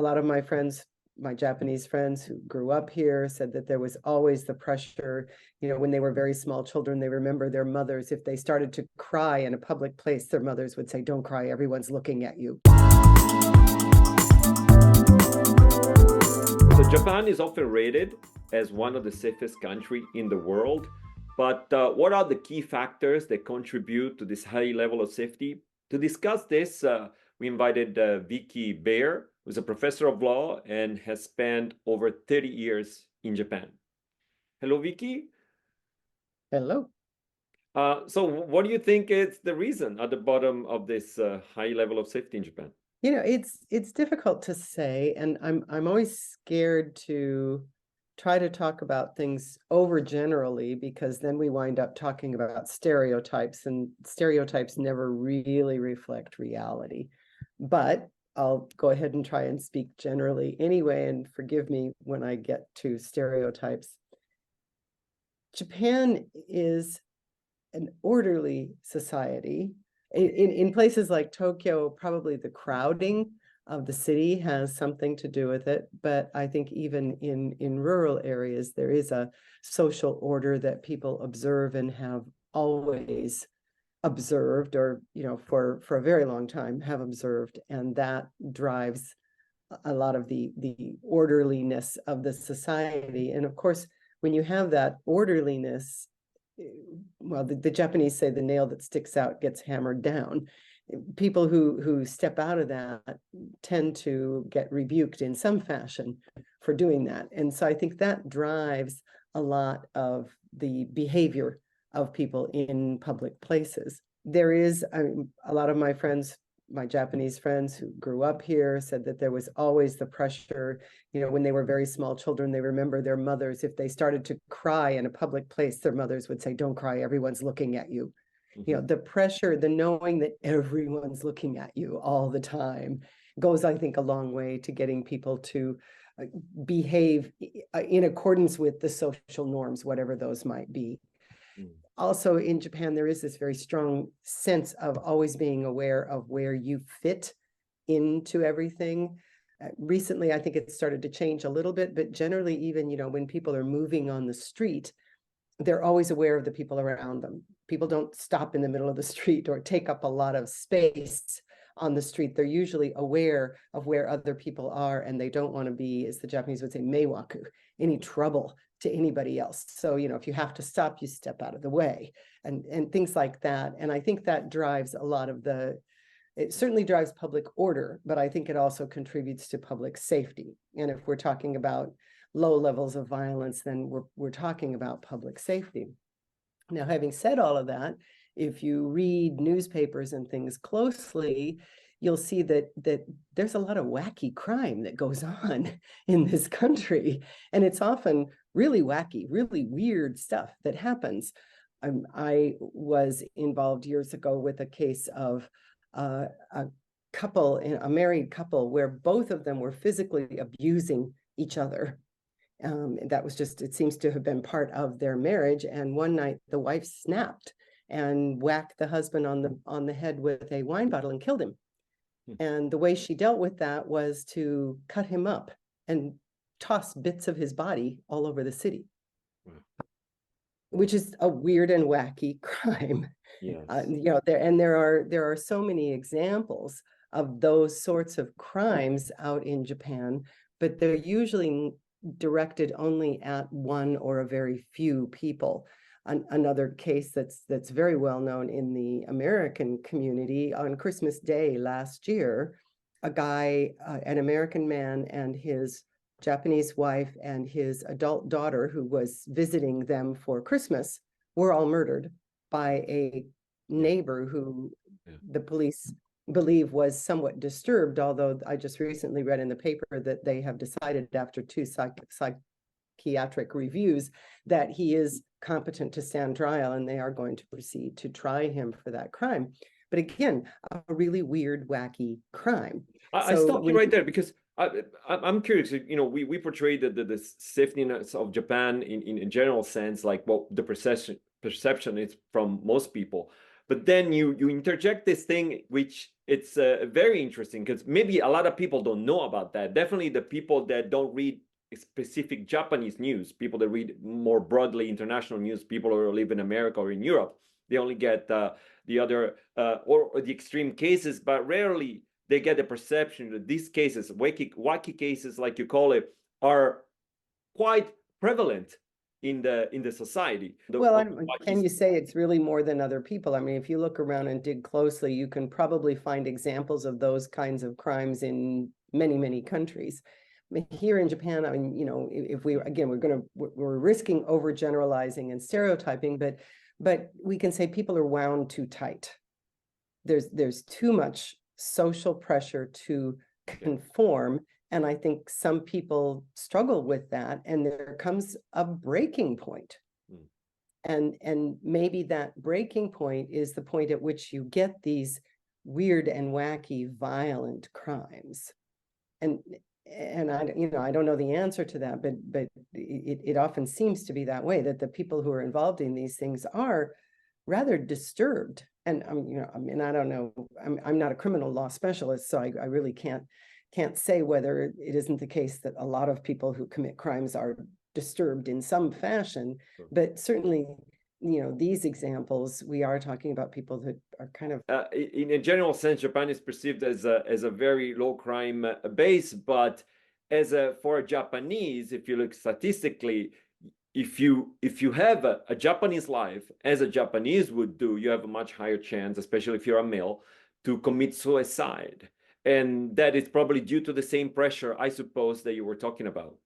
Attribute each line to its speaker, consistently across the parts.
Speaker 1: A lot of my friends, my Japanese friends who grew up here, said that there was always the pressure, when they were very small children, they remember their mothers. If they started to cry in a public place, their mothers would say, "Don't cry, everyone's looking at you."
Speaker 2: So Japan is often rated as one of the safest countries in the world. But what are the key factors that contribute to this high level of safety? To discuss this, we invited Vicki Beyer, who's a professor of law and has spent over 30 years in Japan. Hello, Vicki.
Speaker 1: Hello.
Speaker 2: So what do you think is the reason at the bottom of this high level of safety in Japan?
Speaker 1: It's difficult to say, and I'm always scared to try to talk about things overgenerally, because then we wind up talking about stereotypes, and stereotypes never really reflect reality. But I'll go ahead and try and speak generally anyway, and forgive me when I get to stereotypes. Japan is an orderly society. In places like Tokyo, probably the crowding of the city has something to do with it. But I think even in rural areas, there is a social order that people observe and have always observed, or, for a very long time have observed. And that drives a lot of the orderliness of the society. And of course, when you have that orderliness, well, the Japanese say the nail that sticks out gets hammered down. People who step out of that tend to get rebuked in some fashion for doing that. And so I think that drives a lot of the behavior of people in public places. There is, a lot of my friends, my Japanese friends who grew up here, said that there was always the pressure, when they were very small children, they remember their mothers. If they started to cry in a public place, their mothers would say, "Don't cry, everyone's looking at you." Mm-hmm. The pressure, the knowing that everyone's looking at you all the time goes, I think, a long way to getting people to behave in accordance with the social norms, whatever those might be. Also, in Japan, there is this very strong sense of always being aware of where you fit into everything. Recently, I think it started to change a little bit, but generally, even, when people are moving on the street, they're always aware of the people around them. People don't stop in the middle of the street or take up a lot of space on the street. They're usually aware of where other people are, and they don't want to be, as the Japanese would say, meiwaku, any trouble to anybody else. So, if you have to stop, you step out of the way, and things like that. And I think that drives a lot of it certainly drives public order, but I think it also contributes to public safety. And if we're talking about low levels of violence, then we're talking about public safety. Now, having said all of that, if you read newspapers and things closely, you'll see that there's a lot of wacky crime that goes on in this country. And it's often really wacky, really weird stuff that happens. I was involved years ago with a case of a couple, a married couple, where both of them were physically abusing each other. That was just, it seems to have been part of their marriage. And one night the wife snapped and whacked the husband on the head with a wine bottle and killed him. And the way she dealt with that was to cut him up and toss bits of his body all over the city. Which is a weird and wacky crime. Yes. There are so many examples of those sorts of crimes out in Japan, but they're usually directed only at one or a very few people. Another case that's very well known in the American community, on Christmas Day last year, a guy, an American man, and his Japanese wife and his adult daughter, who was visiting them for Christmas, were all murdered by a neighbor who the police believe was somewhat disturbed, although I just recently read in the paper that they have decided, after two psychiatric reviews, that he is competent to stand trial, and they are going to proceed to try him for that crime. But again, a really weird, wacky crime.
Speaker 2: I stopped you right there, because I'm curious. We portray the safetyness of Japan in a general sense, like what the perception is from most people. But then you interject this thing, which it's very interesting, because maybe a lot of people don't know about that. Definitely the people that don't read specific Japanese news, people that read more broadly international news, people who live in America or in Europe, they only get the other or the extreme cases, but rarely they get the perception that these cases, wacky cases, like you call it, are quite prevalent in the society.
Speaker 1: Well, can you say it's really more than other people? I mean, if you look around and dig closely, you can probably find examples of those kinds of crimes in many, many countries. I mean, here in Japan, I mean, you know, if we, again, we're risking overgeneralizing and stereotyping, but we can say people are wound too tight. There's too much social pressure to conform. And I think some people struggle with that, and there comes a breaking point. And maybe that breaking point is the point at which you get these weird and wacky, violent crimes. And I, you know, I don't know the answer to that, but it often seems to be that way, that the people who are involved in these things are rather disturbed. And you know, I mean, I don't know, I'm not a criminal law specialist, so I really can't say whether it isn't the case that a lot of people who commit crimes are disturbed in some fashion, but certainly, you know, these examples, we are talking about people that are kind of
Speaker 2: in a general sense, Japan is perceived as a very low crime base, but for a Japanese, if you look statistically, if you have a Japanese life as a Japanese would do, you have a much higher chance, especially if you're a male, to commit suicide. And that is probably due to the same pressure, I suppose, that you were talking about.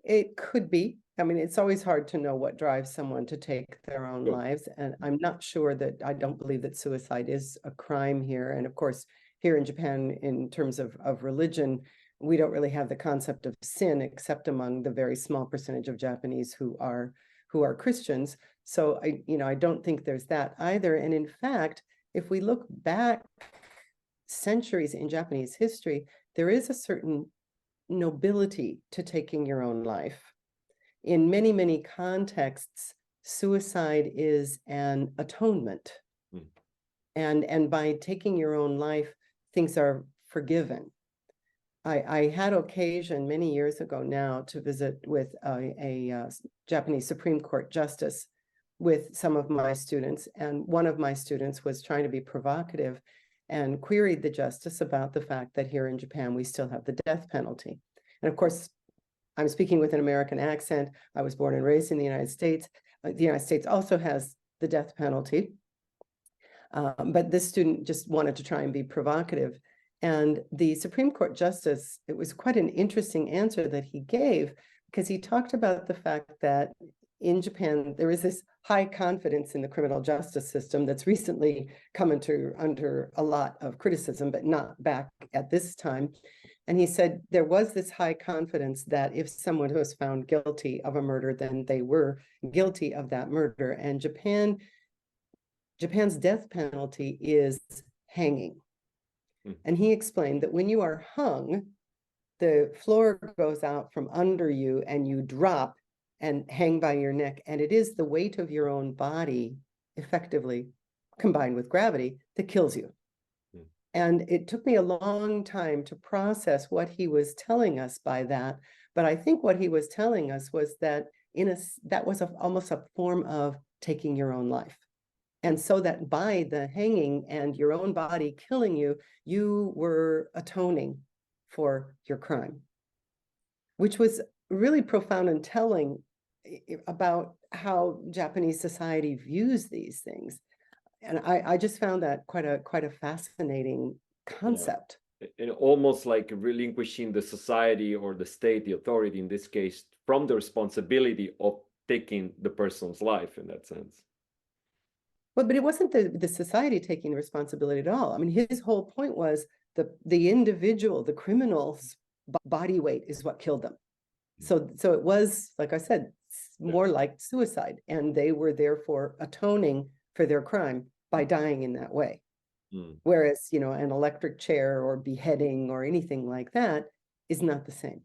Speaker 1: It could be. I mean, it's always hard to know what drives someone to take their own lives. And I'm not sure that, I don't believe that suicide is a crime here. And of course, here in Japan, in terms of religion, we don't really have the concept of sin, except among the very small percentage of Japanese who are Christians. So I don't think there's that either. And in fact, if we look back centuries in Japanese history, there is a certain nobility to taking your own life. In many, many contexts, suicide is an atonement. And by taking your own life, things are forgiven. I had occasion many years ago now to visit with a Japanese Supreme Court justice with some of my students, and one of my students was trying to be provocative and queried the justice about the fact that here in Japan, we still have the death penalty. And of course, I'm speaking with an American accent. I was born and raised in the United States. The United States also has the death penalty. But this student just wanted to try and be provocative. And the Supreme Court justice, it was quite an interesting answer that he gave, because he talked about the fact that in Japan, there is this high confidence in the criminal justice system that's recently come under a lot of criticism, but not back at this time. And he said there was this high confidence that if someone was found guilty of a murder, then they were guilty of that murder. And Japan's death penalty is hanging. And he explained that when you are hung, the floor goes out from under you and you drop and hang by your neck. And it is the weight of your own body, effectively combined with gravity, that kills you. And it took me a long time to process what he was telling us by that. But I think what he was telling us was that that was almost a form of taking your own life. And so that by the hanging and your own body killing you, you were atoning for your crime, which was really profound and telling about how Japanese society views these things. And I just found that quite a fascinating concept.
Speaker 2: Yeah. And almost like relinquishing the society or the state, the authority in this case, from the responsibility of taking the person's life in that sense.
Speaker 1: But it wasn't the society taking responsibility at all. I mean, his whole point was the individual, the criminal's body weight is what killed them. So it was, like I said, more like suicide, and they were therefore atoning for their crime by dying in that way. Whereas, you know, an electric chair or beheading or anything like that is not the same.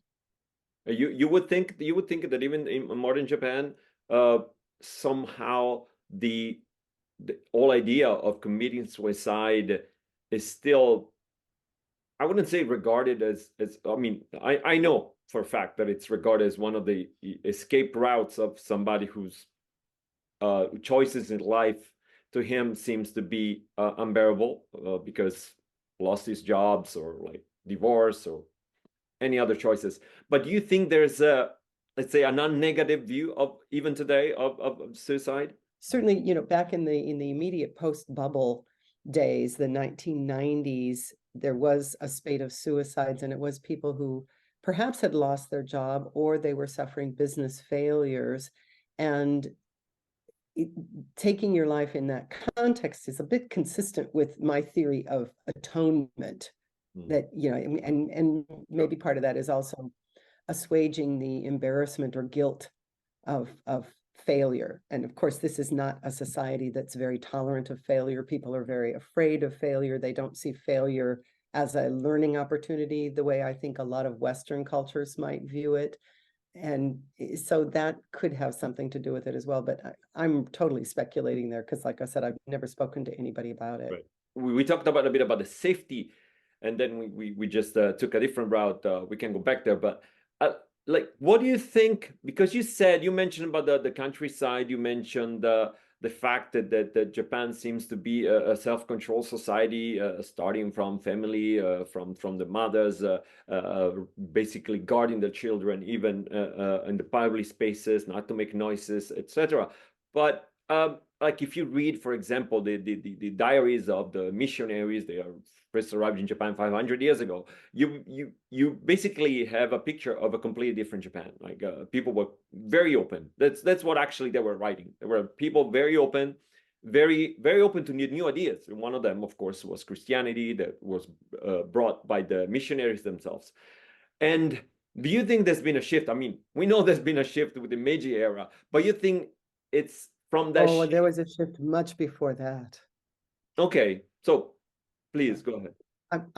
Speaker 2: You would think that even in modern Japan, somehow the the whole idea of committing suicide is still, I wouldn't say regarded as I mean, I know for a fact that it's regarded as one of the escape routes of somebody whose choices in life to him seems to be unbearable because lost his jobs or like divorce or any other choices. But do you think there's a, let's say, a non-negative view of even today of suicide?
Speaker 1: Certainly, back in the immediate post-bubble days, the 1990s, there was a spate of suicides, and it was people who perhaps had lost their job or they were suffering business failures. And taking your life in that context is a bit consistent with my theory of atonement. That, and maybe part of that is also assuaging the embarrassment or guilt of failure. And of course, this is not a society that's very tolerant of failure. People are very afraid of failure. They don't see failure as a learning opportunity the way I think a lot of Western cultures might view it. And so that could have something to do with it as well. But I'm totally speculating there because, like I said, I've never spoken to anybody about it.
Speaker 2: Right. We talked about a bit about the safety, and then we just took a different route. We can go back there, but like, what do you think? Because you mentioned about the countryside. You mentioned the fact that Japan seems to be a self-control society, starting from family, from the mothers, basically guarding the children, even in the public spaces, not to make noises, etc. But like if you read, for example, the diaries of the missionaries, they are first arrived in Japan 500 years ago. You basically have a picture of a completely different Japan. Like people were very open. That's what actually they were writing. There were people very open, very open to new ideas. And one of them, of course, was Christianity that was brought by the missionaries themselves. And do you think there's been a shift? I mean, we know there's been a shift with the Meiji era, but you think it's from that
Speaker 1: Oh,
Speaker 2: shift?
Speaker 1: there was a shift much before that.
Speaker 2: Okay, so please go ahead.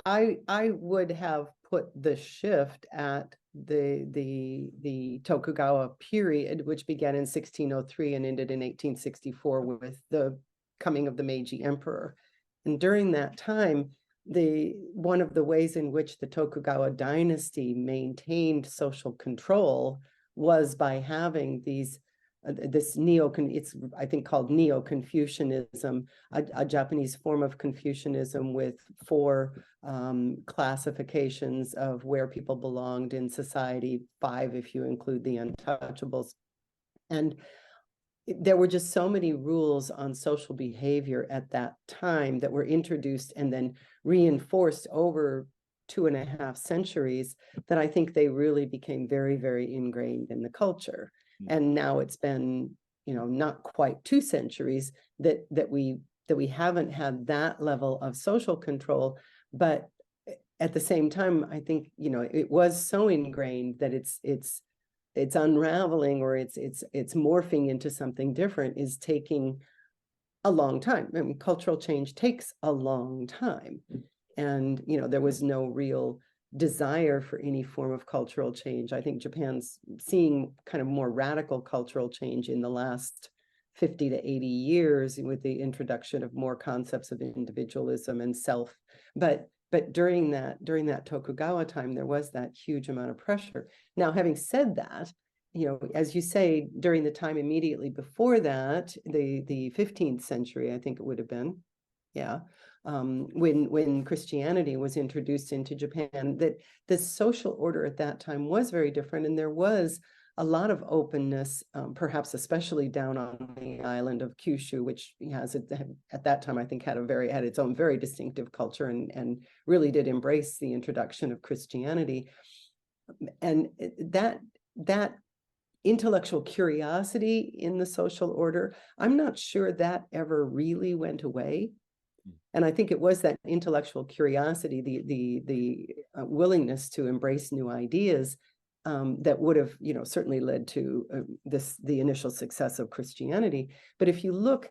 Speaker 1: I would have put the shift at the Tokugawa period, which began in 1603 and ended in 1864 with the coming of the Meiji Emperor. And during that time, one of the ways in which the Tokugawa dynasty maintained social control was by having this it's I think called Neo-Confucianism, a Japanese form of Confucianism with four classifications of where people belonged in society, 5 if you include the untouchables. And there were just so many rules on social behavior at that time that were introduced and then reinforced over 2.5 centuries that I think they really became very, very ingrained in the culture. And now it's been, not quite 2 centuries that we haven't had that level of social control. But at the same time, I think, it was so ingrained that it's unraveling, or it's morphing into something different, is taking a long time. I mean, cultural change takes a long time. And, there was no real desire for any form of cultural change. I think Japan's seeing kind of more radical cultural change in the last 50 to 80 years with the introduction of more concepts of individualism and self. But during that Tokugawa time, there was that huge amount of pressure. Now, having said that, as you say, during the time immediately before that, the 15th century, I think it would have been, when Christianity was introduced into Japan, that the social order at that time was very different, and there was a lot of openness, perhaps especially down on the island of Kyushu, which has at that time I think had its own very distinctive culture, and really did embrace the introduction of Christianity, and that intellectual curiosity in the social order, I'm not sure that ever really went away. And I think it was that intellectual curiosity, the willingness to embrace new ideas, that would have, certainly led to the initial success of Christianity. But if you look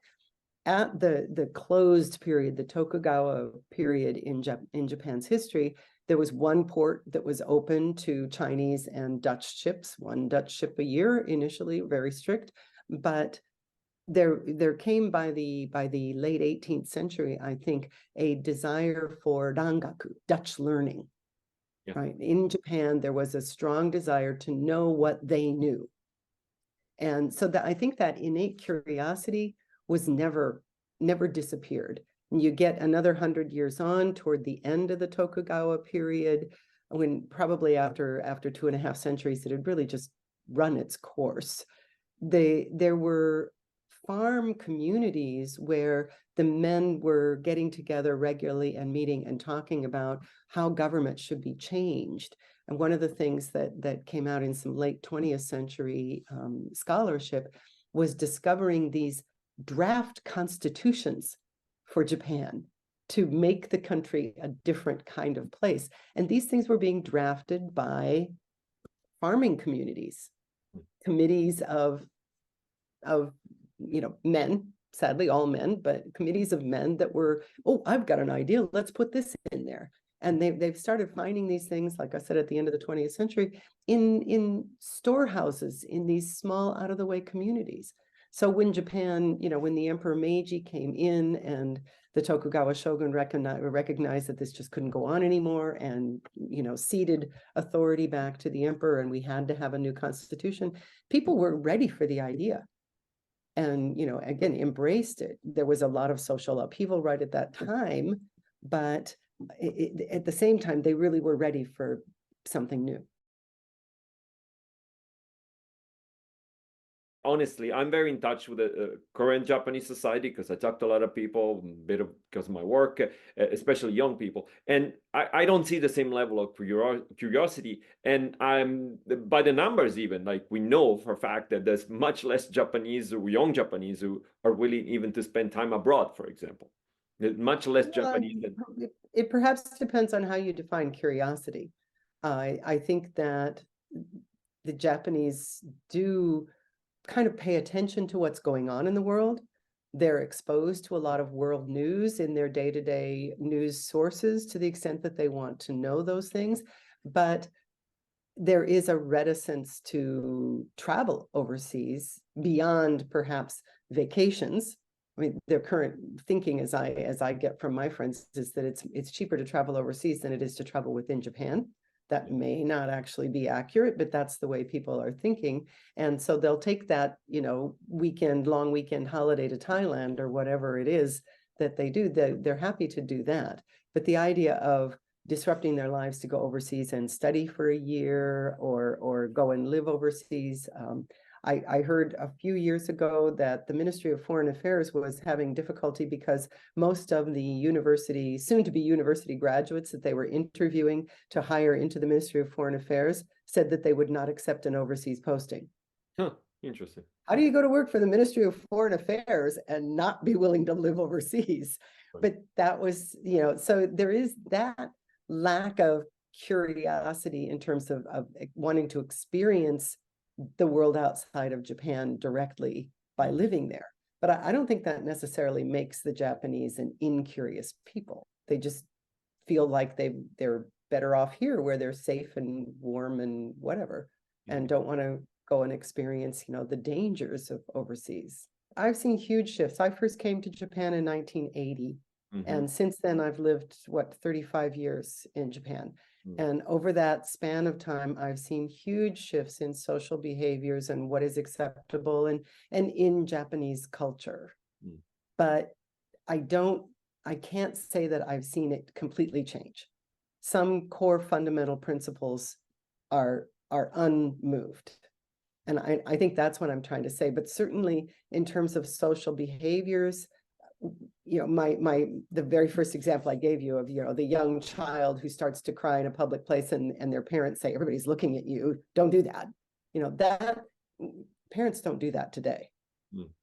Speaker 1: at the closed period, the Tokugawa period in Japan's history, there was one port that was open to Chinese and Dutch ships, one Dutch ship a year initially, very strict, but there came by the late 18th century, I think, a desire for rangaku, Dutch learning.
Speaker 2: Yeah.
Speaker 1: Right. In Japan, there was a strong desire to know what they knew. And so that I think that innate curiosity was never disappeared. And you get another 100 years on toward the end of the Tokugawa period, when probably after 2.5 centuries, it had really just run its course. There were farm communities where the men were getting together regularly and meeting and talking about how government should be changed. And one of the things that came out in some late 20th century scholarship was discovering these draft constitutions for Japan to make the country a different kind of place. And these things were being drafted by farming communities, committees of men, sadly all men, but committees of men that were, oh, I've got an idea, let's put this in there. And they've started finding these things, like I said, at the end of the 20th century, in storehouses in these small out of the way communities. So when Japan, when the Emperor Meiji came in and the Tokugawa shogun recognized that this just couldn't go on anymore, and ceded authority back to the emperor, and we had to have a new constitution, people were ready for the idea. And, again, embraced it. There was a lot of social upheaval right at that time, but at the same time, they really were ready for something new.
Speaker 2: Honestly, I'm very in touch with the current Japanese society because I talk to a lot of people, because of my work, especially young people, and I don't see the same level of curiosity. And by the numbers, even, like, we know for a fact that there's much less Japanese or young Japanese who are willing even to spend time abroad, for example. There's much less Japanese.
Speaker 1: It perhaps depends on how you define curiosity. I think that the Japanese do kind of pay attention to what's going on in the world. They're exposed to a lot of world news in their day-to-day news sources to the extent that they want to know those things. But there is a reticence to travel overseas beyond perhaps vacations. I mean, their current thinking, as I get from my friends, is that it's cheaper to travel overseas than it is to travel within Japan. That may not actually be accurate, but that's the way people are thinking. And so they'll take that, long weekend holiday to Thailand or whatever it is that they do. They're happy to do that. But the idea of disrupting their lives to go overseas and study for a year or go and live overseas. I heard a few years ago that the Ministry of Foreign Affairs was having difficulty because most of the soon-to-be university graduates that they were interviewing to hire into the Ministry of Foreign Affairs said that they would not accept an overseas posting.
Speaker 2: Huh, interesting.
Speaker 1: How do you go to work for the Ministry of Foreign Affairs and not be willing to live overseas? Right. But that was, so there is that lack of curiosity in terms of wanting to experience the world outside of Japan directly by living there. But I don't think that necessarily makes the Japanese an incurious people. They just feel like they're better off here where they're safe and warm and whatever, and don't want to go and experience, the dangers of overseas. I've seen huge shifts. I first came to Japan in 1980. And since then, I've lived, 35 years in Japan. And over that span of time, I've seen huge shifts in social behaviors and what is acceptable and in Japanese culture. But I can't say that I've seen it completely change. Some core fundamental principles are unmoved. And I think that's what I'm trying to say. But certainly in terms of social behaviors, the very first example I gave you of, the young child who starts to cry in a public place and their parents say, everybody's looking at you, don't do that. That parents don't do that today,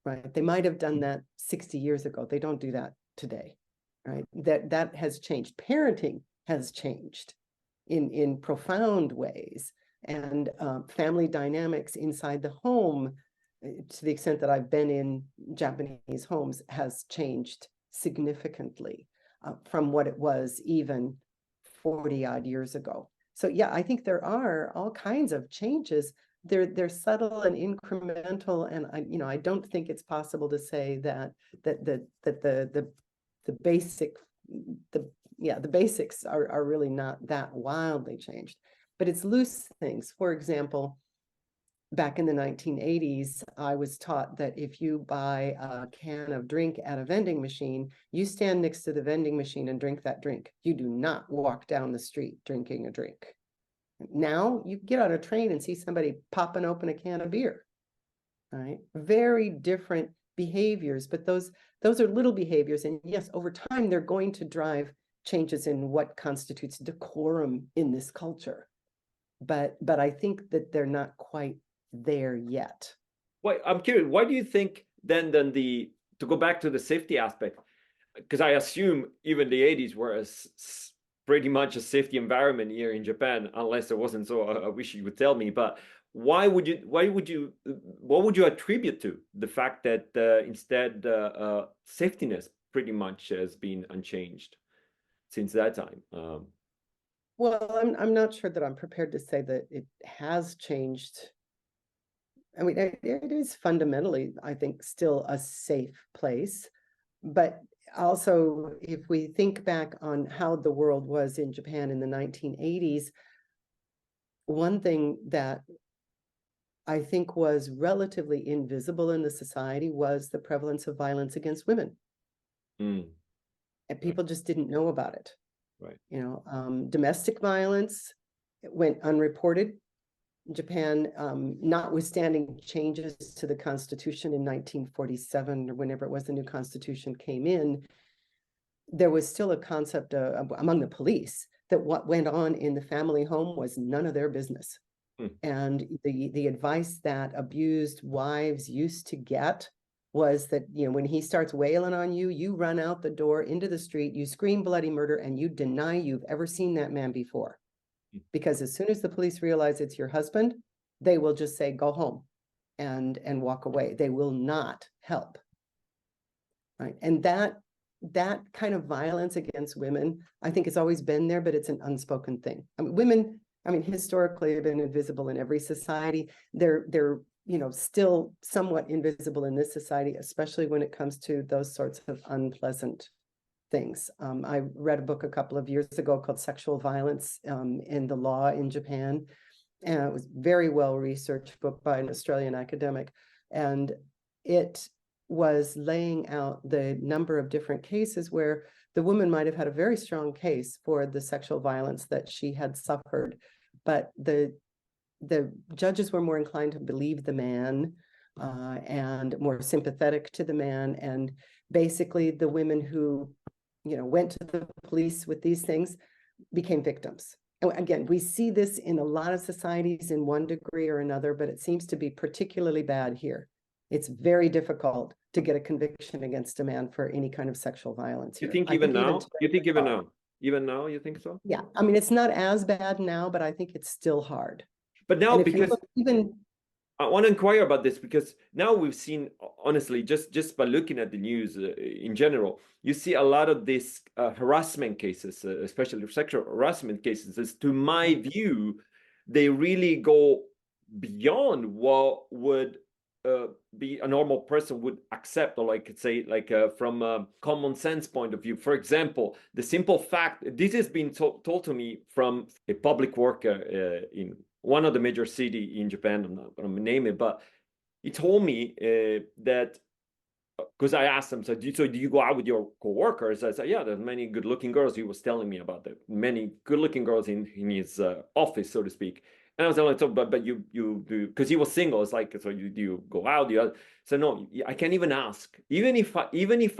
Speaker 1: right? They might have done that 60 years ago. They don't do that today, right? That has changed. Parenting has changed in profound ways, and family dynamics inside the home, to the extent that I've been in Japanese homes, has changed significantly from what it was even 40 odd years ago. So yeah, I think there are all kinds of changes. They're subtle and incremental, and I don't think it's possible to say that the basic the basics are really not that wildly changed, but it's loose things. For example, back in the 1980s, I was taught that if you buy a can of drink at a vending machine, you stand next to the vending machine and drink that drink. You do not walk down the street drinking a drink. Now you get on a train and see somebody popping open a can of beer. Right? Very different behaviors, but those are little behaviors. And yes, over time, they're going to drive changes in what constitutes decorum in this culture. But I think that they're not quite there yet.
Speaker 2: Well, I'm curious, why do you think then to go back to the safety aspect, because I assume even the 80s were pretty much a safety environment here in Japan, unless it wasn't so, I wish you would tell me, but what would you attribute to the fact that instead safetiness pretty much has been unchanged since that time?
Speaker 1: Well, I'm not sure that I'm prepared to say that it has changed. I mean, it is fundamentally, I think, still a safe place. But also, if we think back on how the world was in Japan in the 1980s, one thing that I think was relatively invisible in the society was the prevalence of violence against women. And people just didn't know about it.
Speaker 2: Right.
Speaker 1: Domestic violence went unreported. Japan, notwithstanding changes to the Constitution in 1947, or whenever it was the new Constitution came in, there was still a concept among the police that what went on in the family home was none of their business. And the advice that abused wives used to get was that, when he starts wailing on you, you run out the door into the street, you scream bloody murder, and you deny you've ever seen that man before. Because as soon as the police realize it's your husband, they will just say, go home and walk away. They will not help. Right. And that kind of violence against women, I think has always been there, but it's an unspoken thing. Women, historically have been invisible in every society. They're still somewhat invisible in this society, especially when it comes to those sorts of unpleasant things. I read a book a couple of years ago called Sexual Violence in the Law in Japan. And it was a very well-researched book by an Australian academic. And it was laying out the number of different cases where the woman might have had a very strong case for the sexual violence that she had suffered, but the judges were more inclined to believe the man and more sympathetic to the man. And basically the women who went to the police with these things became victims. And again, we see this in a lot of societies in one degree or another, but it seems to be particularly bad here. It's very difficult to get a conviction against a man for any kind of sexual violence here.
Speaker 2: You think even now? You think even now? Even now, you think so?
Speaker 1: Yeah, it's not as bad now, but I think it's still hard.
Speaker 2: But now, because I want to inquire about this, because now we've seen, honestly, just by looking at the news in general, you see a lot of these harassment cases, especially sexual harassment cases. As to my view, they really go beyond what would be a normal person would accept, or from a common sense point of view. For example, the simple fact, this has been told to me from a public worker in one of the major cities in Japan. I'm not going to name it, but he told me that, because I asked him, so do you go out with your coworkers? I said, yeah, there's many good-looking girls. He was telling me about that, many good-looking girls in his office, so to speak. And I was like, so, but you do, because he was single. It's like, so do you go out? So no, I can't even ask. Even if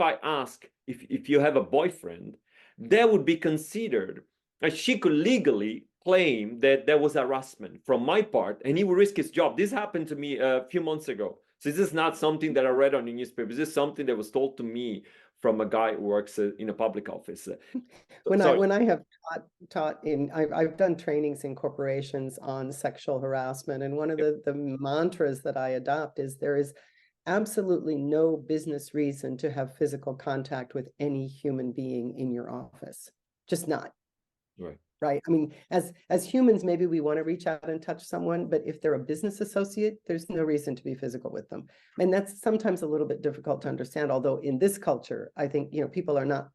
Speaker 2: I ask if you have a boyfriend, that would be considered, like, she could legally claim that there was harassment from my part, and he would risk his job. This happened to me a few months ago. So this is not something that I read on the newspaper. This is something that was told to me from a guy who works in a public office.
Speaker 1: When I have taught I've done trainings in corporations on sexual harassment, and one of the mantras that I adopt is there is absolutely no business reason to have physical contact with any human being in your office. Just not.
Speaker 2: Right.
Speaker 1: right? I mean, as humans, maybe we want to reach out and touch someone, but if they're a business associate, there's no reason to be physical with them. And that's sometimes a little bit difficult to understand, although in this culture, I think, people are not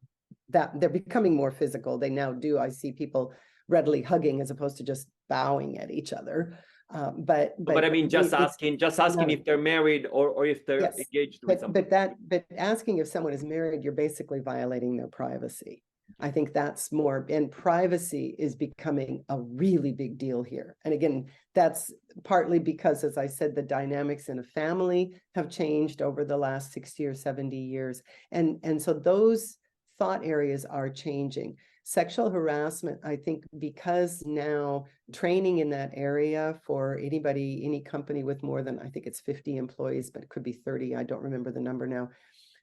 Speaker 1: that, they're becoming more physical. They now do. I see people readily hugging as opposed to just bowing at each other. But
Speaker 2: I mean, just asking
Speaker 1: not,
Speaker 2: if they're married or if they're
Speaker 1: yes,
Speaker 2: engaged with somebody.
Speaker 1: but asking if someone is married, you're basically violating their privacy. I think that's more, and privacy is becoming a really big deal here. And again, that's partly because, as I said, the dynamics in a family have changed over the last 60 or 70 years. And so those thought areas are changing. Sexual harassment, I think, because now training in that area for anybody, any company with more than, I think it's 50 employees, but it could be 30, I don't remember the number now.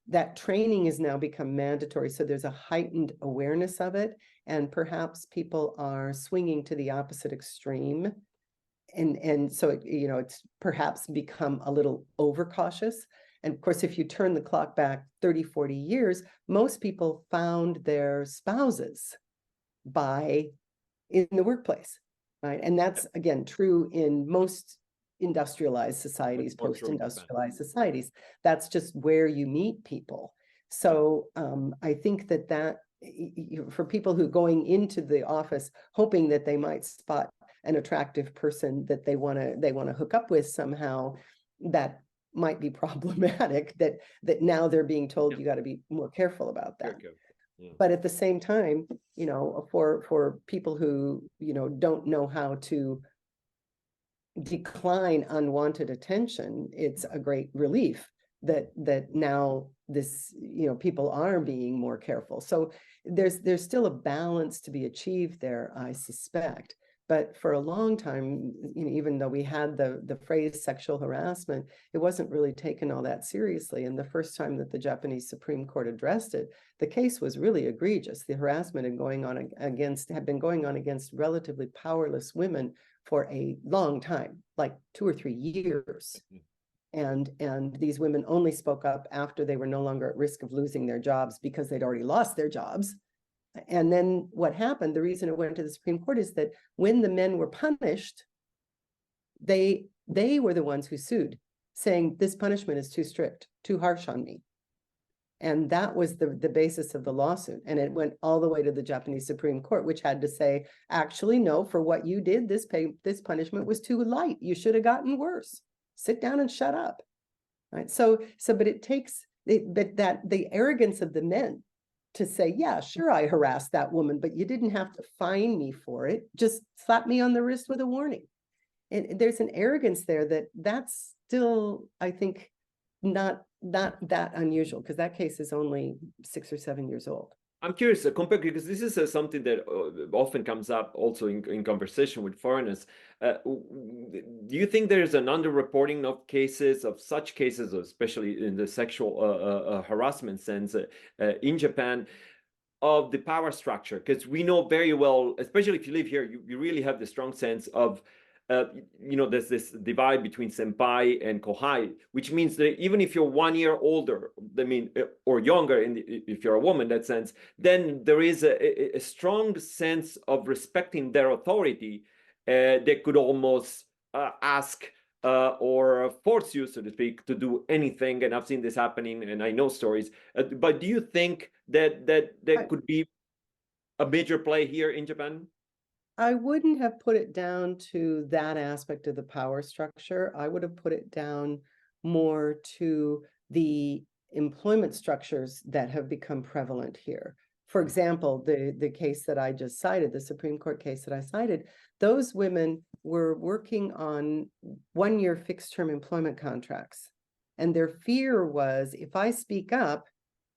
Speaker 1: That training has now become mandatory. So there's a heightened awareness of it. And perhaps people are swinging to the opposite extreme. And so, it's perhaps become a little overcautious. And of course, if you turn the clock back 30, 40 years, most people found their spouses in the workplace, right? And that's, again, true in most industrialized societies, post-industrialized societies. That's just where you meet people. So I think that for people who going into the office hoping that they might spot an attractive person that they want to hook up with somehow, that might be problematic, that now they're being told you got to be more careful about that. Yeah. But at the same time, for people who, don't know how to decline unwanted attention, it's a great relief that now this, people are being more careful. So there's still a balance to be achieved there, I suspect. But for a long time, even though we had the phrase sexual harassment, it wasn't really taken all that seriously. And the first time that the Japanese Supreme Court addressed it, the case was really egregious. The harassment had been going on against relatively powerless women for a long time, like 2 or 3 years. And these women only spoke up after they were no longer at risk of losing their jobs because they'd already lost their jobs. And then what happened, the reason it went to the Supreme Court is that when the men were punished, they were the ones who sued, saying this punishment is too strict, too harsh on me. And that was the basis of the lawsuit. And it went all the way to the Japanese Supreme Court, which had to say, actually, no, for what you did, this punishment was too light. You should have gotten worse. Sit down and shut up. Right. But it takes the arrogance of the men to say, yeah, sure, I harassed that woman, but you didn't have to fine me for it. Just slap me on the wrist with a warning. And there's an arrogance there that's still, I think, not that unusual, because that case is only 6 or 7 years old.
Speaker 2: I'm curious, because this is something that often comes up also in conversation with foreigners. Do you think there's an underreporting of such cases, especially in the sexual harassment sense in Japan, of the power structure? Because we know very well, especially if you live here, you really have the strong sense of there's this divide between senpai and kohai, which means that even if you're 1 year older, or younger, if you're a woman in that sense, then there is a strong sense of respecting their authority. They could almost ask or force you, so to speak, to do anything. And I've seen this happening, and I know stories. But do you think that could be a major play here in Japan?
Speaker 1: I wouldn't have put it down to that aspect of the power structure. I would have put it down more to the employment structures that have become prevalent here. For example, the case that I just cited, the Supreme Court case that I cited, those women were working on 1 year fixed term employment contracts. And their fear was, if I speak up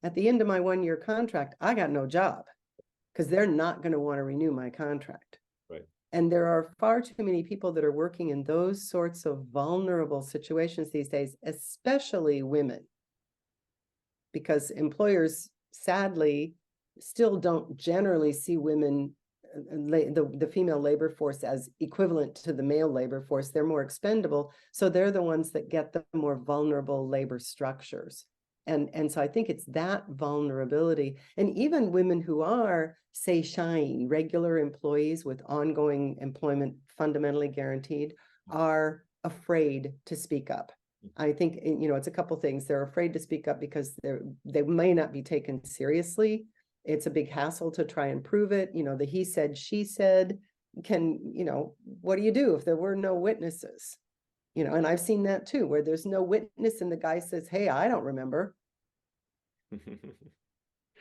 Speaker 1: at the end of my 1 year contract, I got no job, because they're not going to want to renew my contract.
Speaker 2: Right.
Speaker 1: And there are far too many people that are working in those sorts of vulnerable situations these days, especially women, because employers sadly still don't generally see women, the female labor force, as equivalent to the male labor force. They're more expendable. So they're the ones that get the more vulnerable labor structures. And so I think it's that vulnerability. And even women who are, say, shy, regular employees with ongoing employment fundamentally guaranteed are afraid to speak up. I think, it's a couple things. They're afraid to speak up because they may not be taken seriously. It's a big hassle to try and prove it. The he said, she said what do you do if there were no witnesses? And I've seen that too, where there's no witness and the guy says, hey, I don't remember.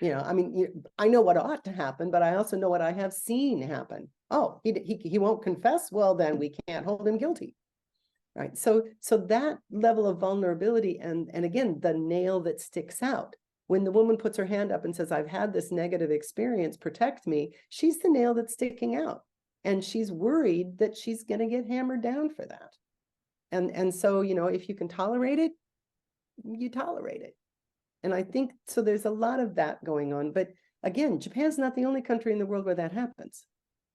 Speaker 1: I know what ought to happen, but I also know what I have seen happen. Oh, he won't confess. Well, then we can't hold him guilty. Right. So that level of vulnerability and again, the nail that sticks out. When the woman puts her hand up and says, I've had this negative experience, protect me, she's the nail that's sticking out. And she's worried that she's going to get hammered down for that. And so, if you can tolerate it, you tolerate it. And I think, so there's a lot of that going on. But again, Japan's not the only country in the world where that happens.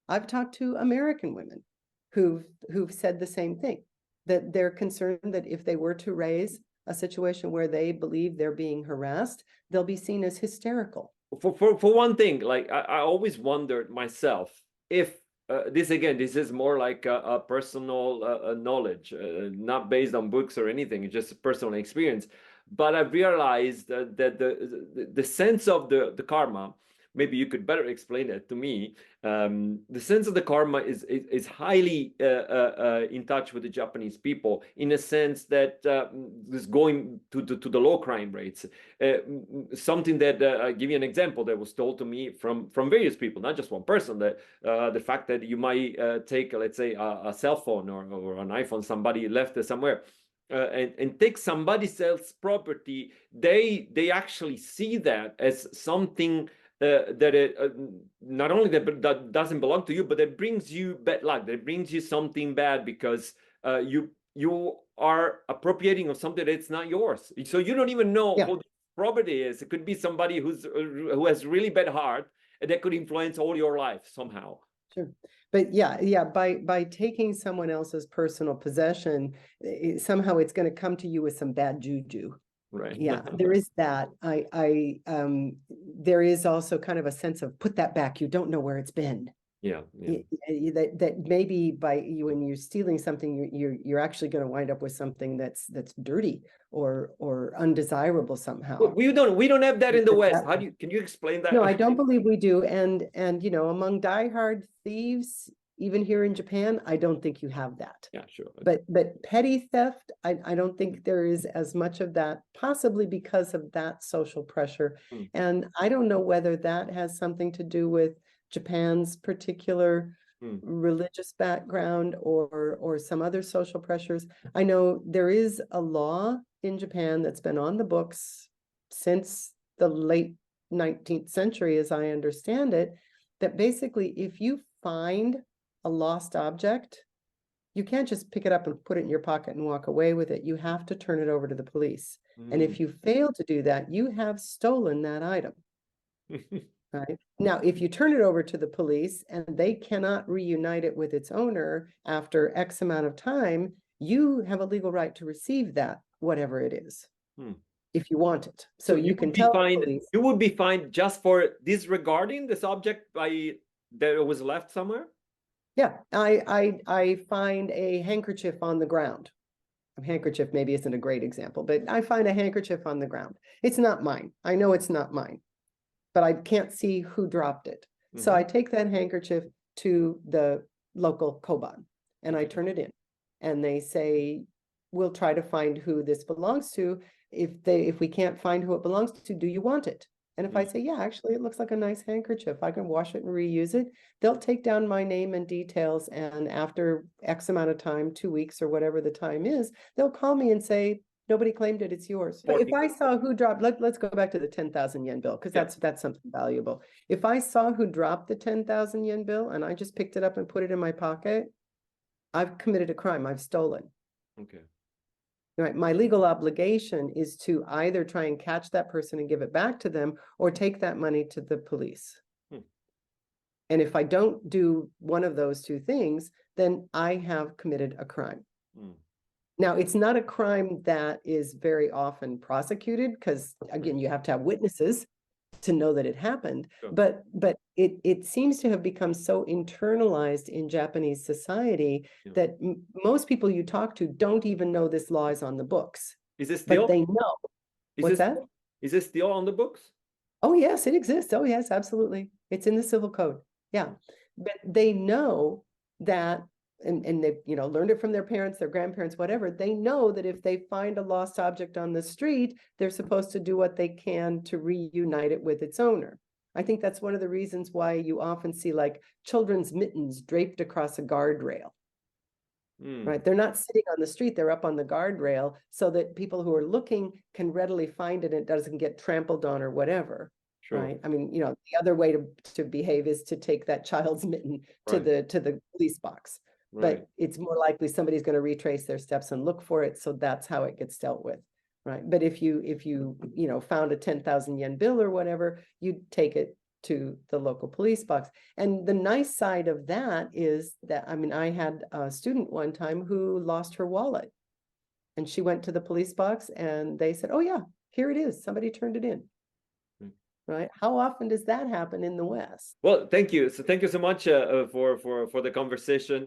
Speaker 1: I've talked to American women who've said the same thing, that they're concerned that if they were to raise a situation where they believe they're being harassed, they'll be seen as hysterical.
Speaker 2: For one thing, like I always wondered myself if this is more like a personal knowledge, not based on books or anything. It's just personal experience. But I've realized that the sense of the karma, maybe you could better explain it to me. The sense of the karma is highly in touch with the Japanese people, in a sense that is going to the low crime rates. Something that I'll give you an example that was told to me from various people, not just one person. That the fact that you might take, let's say, a cell phone or an iPhone somebody left somewhere. And take somebody else's property, they actually see that as something that not only that doesn't belong to you, but it brings you bad luck. That brings you something bad because you are appropriating of something that's not yours. So you don't even know who the property is. It could be somebody who has really bad heart, and that could influence all your life somehow.
Speaker 1: Sure. But by taking someone else's personal possession, somehow it's going to come to you with some bad juju.
Speaker 2: Right.
Speaker 1: Yeah, there is that. There is also kind of a sense of put that back. You don't know where it's been.
Speaker 2: Yeah.
Speaker 1: That maybe when you're stealing something, you're actually going to wind up with something that's dirty or undesirable somehow.
Speaker 2: We don't have that in the West. Can you explain that?
Speaker 1: No, I don't believe we do. And among diehard thieves, even here in Japan, I don't think you have that.
Speaker 2: Yeah, sure.
Speaker 1: But petty theft, I don't think there is as much of that, possibly because of that social pressure. And I don't know whether that has something to do with Japan's particular religious background or some other social pressures. I know there is a law in Japan that's been on the books since the late 19th century, as I understand it, that basically if you find a lost object, you can't just pick it up and put it in your pocket and walk away with it. You have to turn it over to the police. And if you fail to do that, you have stolen that item. Right. Now, if you turn it over to the police and they cannot reunite it with its owner after X amount of time, you have a legal right to receive that, whatever it is, if you want it. So you can tell the police.
Speaker 2: You would be fined just for disregarding this object that it was left somewhere?
Speaker 1: Yeah, I find a handkerchief on the ground. A handkerchief maybe isn't a great example, but I find a handkerchief on the ground. It's not mine. I know it's not mine, but I can't see who dropped it. So I take that handkerchief to the local koban and I turn it in. And they say, we'll try to find who this belongs to. If we can't find who it belongs to, do you want it? And if I say, yeah, actually, it looks like a nice handkerchief, I can wash it and reuse it, they'll take down my name and details. And after X amount of time, 2 weeks or whatever the time is, they'll call me and say, nobody claimed it, it's yours. But if I saw who dropped, let's go back to the 10,000 yen bill, because that's something valuable. If I saw who dropped the 10,000 yen bill and I just picked it up and put it in my pocket, I've committed a crime, I've stolen.
Speaker 2: Okay.
Speaker 1: Right. My legal obligation is to either try and catch that person and give it back to them or take that money to the police. And if I don't do one of those two things, then I have committed a crime. Now, it's not a crime that is very often prosecuted because, again, you have to have witnesses to know that it happened.
Speaker 2: Sure.
Speaker 1: But it seems to have become so internalized in Japanese society
Speaker 2: Yeah.
Speaker 1: that most people you talk to don't even know this law is on the books,
Speaker 2: Is it
Speaker 1: but
Speaker 2: still?
Speaker 1: they know. What's that?
Speaker 2: Is it still on the books?
Speaker 1: Oh, yes, it exists. Oh, yes, absolutely. It's in the civil code. Yeah. But they know that, and they, learned it from their parents, their grandparents, whatever. They know that if they find a lost object on the street, they're supposed to do what they can to reunite it with its owner. I think that's one of the reasons why you often see like children's mittens draped across a guardrail. Right? They're not sitting on the street, they're up on the guardrail so that people who are looking can readily find it and it doesn't get trampled on or whatever.
Speaker 2: Sure.
Speaker 1: Right? I mean, the other way to behave is to take that child's mitten to
Speaker 2: Right.
Speaker 1: the police box.
Speaker 2: Right.
Speaker 1: But it's more likely somebody's going to retrace their steps and look for it, so that's how it gets dealt with. Right? But if you found a 10,000 yen bill or whatever, you'd take it to the local police box. And the nice side of that is that, I mean, I had a student one time who lost her wallet and she went to the police box and they said, oh yeah, here it is. Somebody turned it in. Right? How often does that happen in the West?
Speaker 2: Well, thank you. So thank you so much for the conversation.